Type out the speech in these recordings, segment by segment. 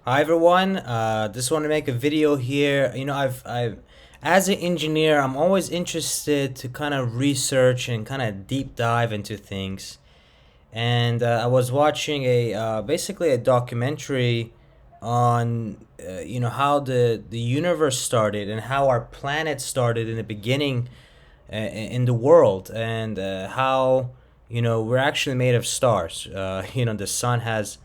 Hi everyone. Just want to make a video here. As an engineer, I'm always interested to kind of research and kind of deep dive into things. And I was watching basically a documentary on how the universe started and how our planet started in the beginning in the world, and how we're actually made of stars. The sun has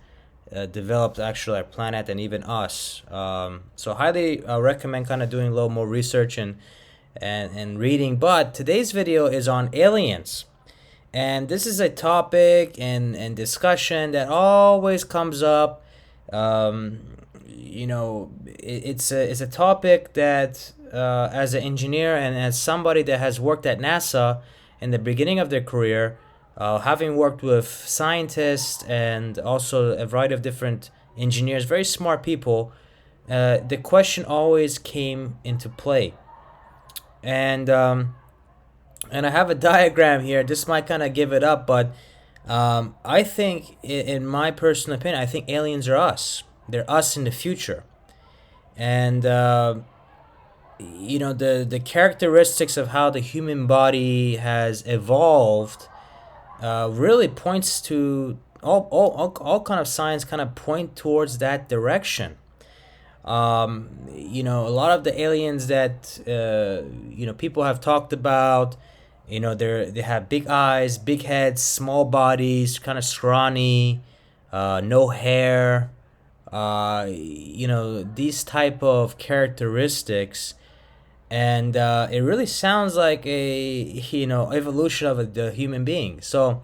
developed actually our planet and even us. So highly recommend kind of doing a little more research and reading. But today's video is on aliens. And this is a topic and discussion that always comes up. It's a topic that, as an engineer and as somebody that has worked at NASA in the beginning of their career, having worked with scientists and also a variety of different engineers, very smart people, the question always came into play. And I have a diagram here. This might kind of give it up, but I think, in my personal opinion, I think aliens are us. They're us in the future, and the characteristics of how the human body has evolved really points to all kind of signs kind of point towards that direction. A lot of the aliens that people have talked about, they have big eyes, big heads, small bodies, kind of scrawny, no hair. These type of characteristics, and it really sounds like a evolution of the human being. So,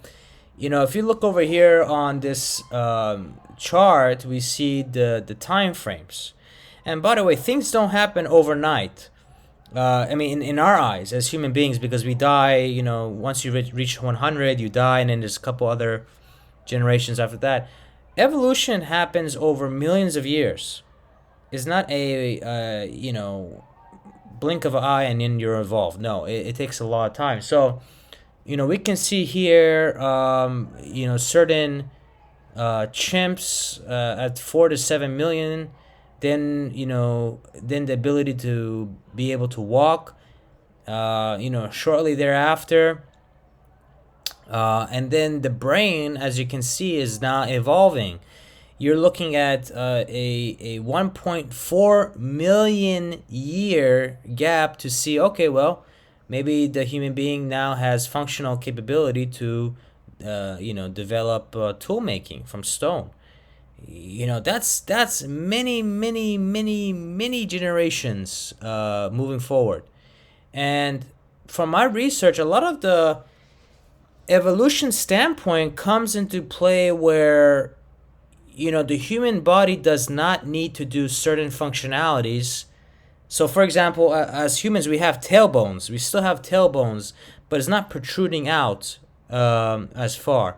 if you look over here on this chart, we see the time frames. And by the way, things don't happen overnight. In our eyes as human beings, because we die. Once you reach 100, you die, and then there's a couple other generations after that. Evolution happens over millions of years. It's not a blink of an eye and then you're evolved. No, it takes a lot of time. So, we can see here, certain chimps at 4 to 7 million. Then then the ability to be able to walk. Shortly thereafter. And then the brain, as you can see, is now evolving. You're looking at a 1.4 million year gap to see, okay, well, maybe the human being now has functional capability to develop tool making from stone. That's many, many, many, many generations moving forward. And from my research, a lot of the evolution standpoint comes into play where the human body does not need to do certain functionalities. So, for example, as humans, we have tailbones. We still have tailbones, but it's not protruding out as far.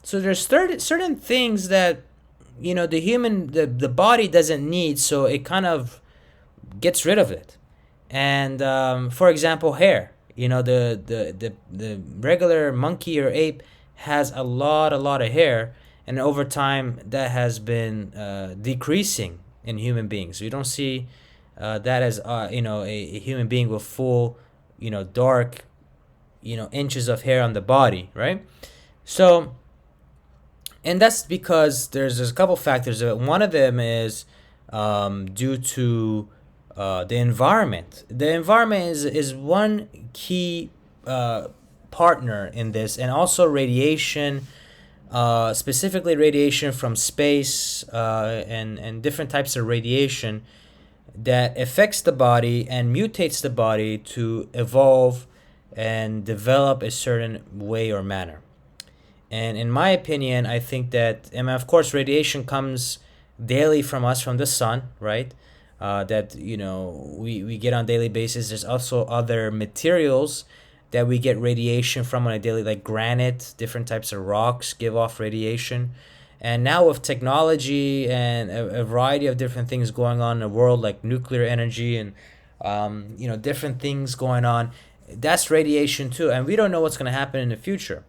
So there's certain things that the body doesn't need, so it kind of gets rid of it. And for example, hair. The regular monkey or ape has a lot of hair, and over time that has been decreasing in human beings. We don't see that as a human being with full dark inches of hair on the body, right? So, and that's because there's a couple factors. One of them is due to the environment. The environment is one key partner in this, and also radiation, specifically radiation from space, and different types of radiation that affects the body and mutates the body to evolve and develop a certain way or manner. And in my opinion, I think that, and of course, radiation comes daily from us, from the sun, right? That we get on a daily basis. There's also other materials that we get radiation from on a daily, like granite, different types of rocks give off radiation. And now with technology and a variety of different things going on in the world, like nuclear energy and different things going on, that's radiation too. And we don't know what's going to happen in the future.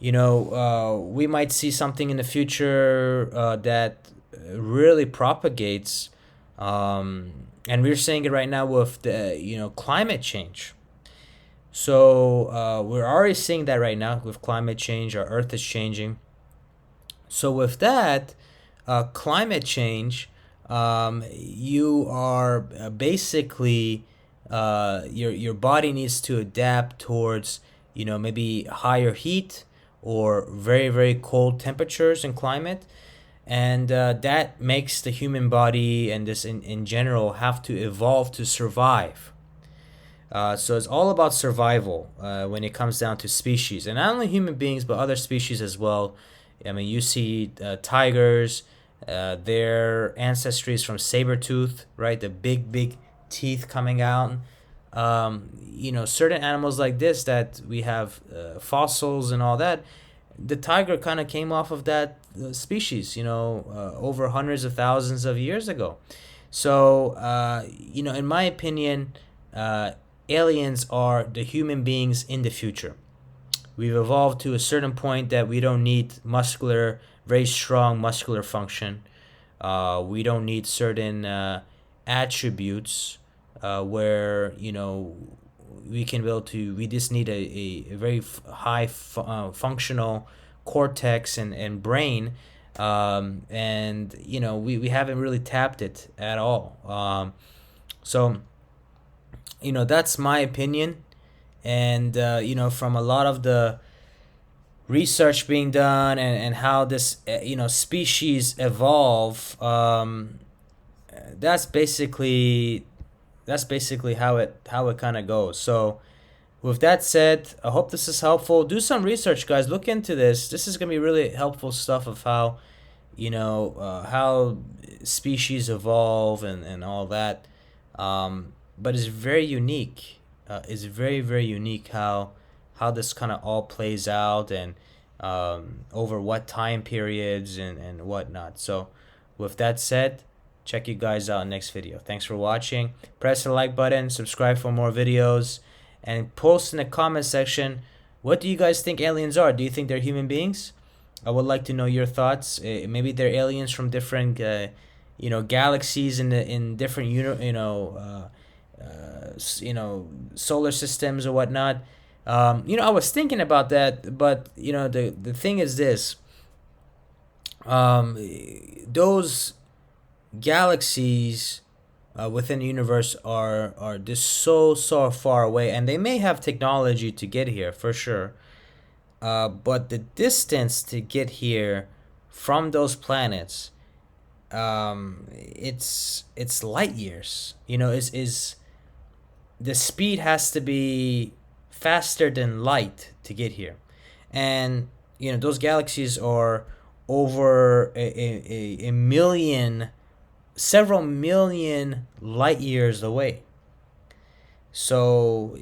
We might see something in the future that really propagates, and we're seeing it right now with the climate change. So we're already seeing that right now with climate change. Our Earth is changing. So with that, climate change, you are basically your body needs to adapt towards maybe higher heat or very very cold temperatures and climate, and that makes the human body and this in general have to evolve to survive. So it's all about survival when it comes down to species, and not only human beings but other species as well. I mean, you see tigers, their ancestry is from saber tooth, right? The big, big teeth coming out. Certain animals like this that we have fossils and all that. The tiger kind of came off of that species, over hundreds of thousands of years ago. So, in my opinion, aliens are the human beings in the future. We've evolved to a certain point that we don't need very strong muscular function. We don't need certain attributes where we can be able to. We just need a very high functional cortex and brain, and we haven't really tapped it at all. So that's my opinion, and from a lot of the research being done and how this species evolve, that's basically how it kind of goes. So with that said, I hope this is helpful. Do some research, guys. Look into this. This is gonna be really helpful stuff of how how species evolve and all that. But it's very unique. It's very very unique how this kind of all plays out, and over what time periods and whatnot. So with that said, check you guys out next video. Thanks for watching. Press the like button, subscribe for more videos, and post in the comment section, what do you guys think aliens are? Do you think they're human beings? I would like to know your thoughts. Maybe they're aliens from different galaxies in different solar systems or whatnot. I was thinking about that, but the thing is this: those galaxies within the universe are just so far away, and they may have technology to get here for sure. But the distance to get here from those planets, it's light years. Is the speed has to be faster than light to get here, and those galaxies are over a million, several million light years away. So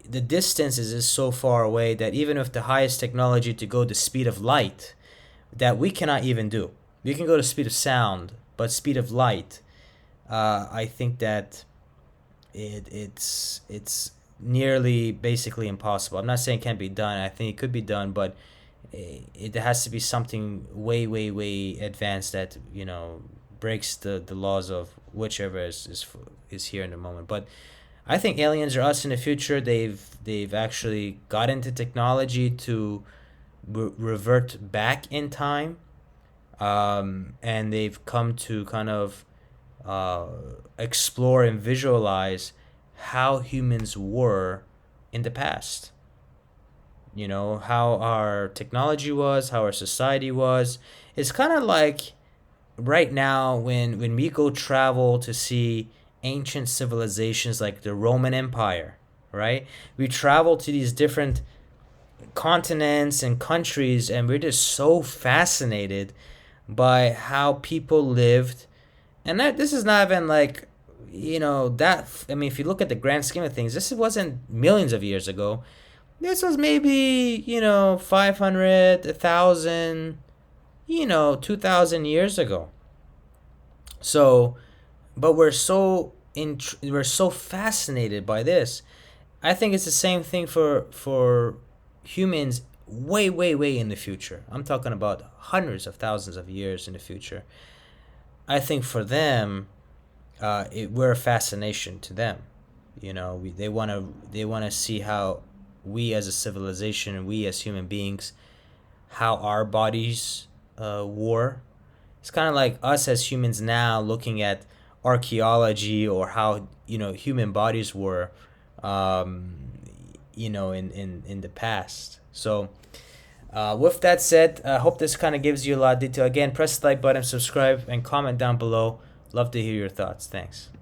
the distance is so far away that even with the highest technology to go the speed of light, that we cannot even do. We can go to speed of sound, but speed of light, I think that it's nearly basically impossible. I'm not saying it can't be done. I think it could be done, but it has to be something way way way advanced that breaks the laws of whichever is here in the moment. But I think aliens are us in the future. They've actually got into technology to revert back in time, and they've come to kind of explore and visualize how humans were in the past. How our technology was, how our society was. It's kind of like right now when we go travel to see ancient civilizations like the Roman Empire, right? We travel to these different continents and countries, and we're just so fascinated by how people lived. And this is not even like if you look at the grand scheme of things, this wasn't millions of years ago. This was maybe 500, 1,000, 2,000 years ago. So, but we're so fascinated by this. I think it's the same thing for humans way way way in the future. I'm talking about hundreds of thousands of years in the future. I think for them, we're a fascination to them. They want to see how we as a civilization and we as human beings, how our bodies were. It's kind of like us as humans now looking at archaeology or how human bodies were, um, in the past. So with that said, I hope this kind of gives you a lot of detail. Again, press the like button, subscribe, and comment down below. Love to hear your thoughts. Thanks.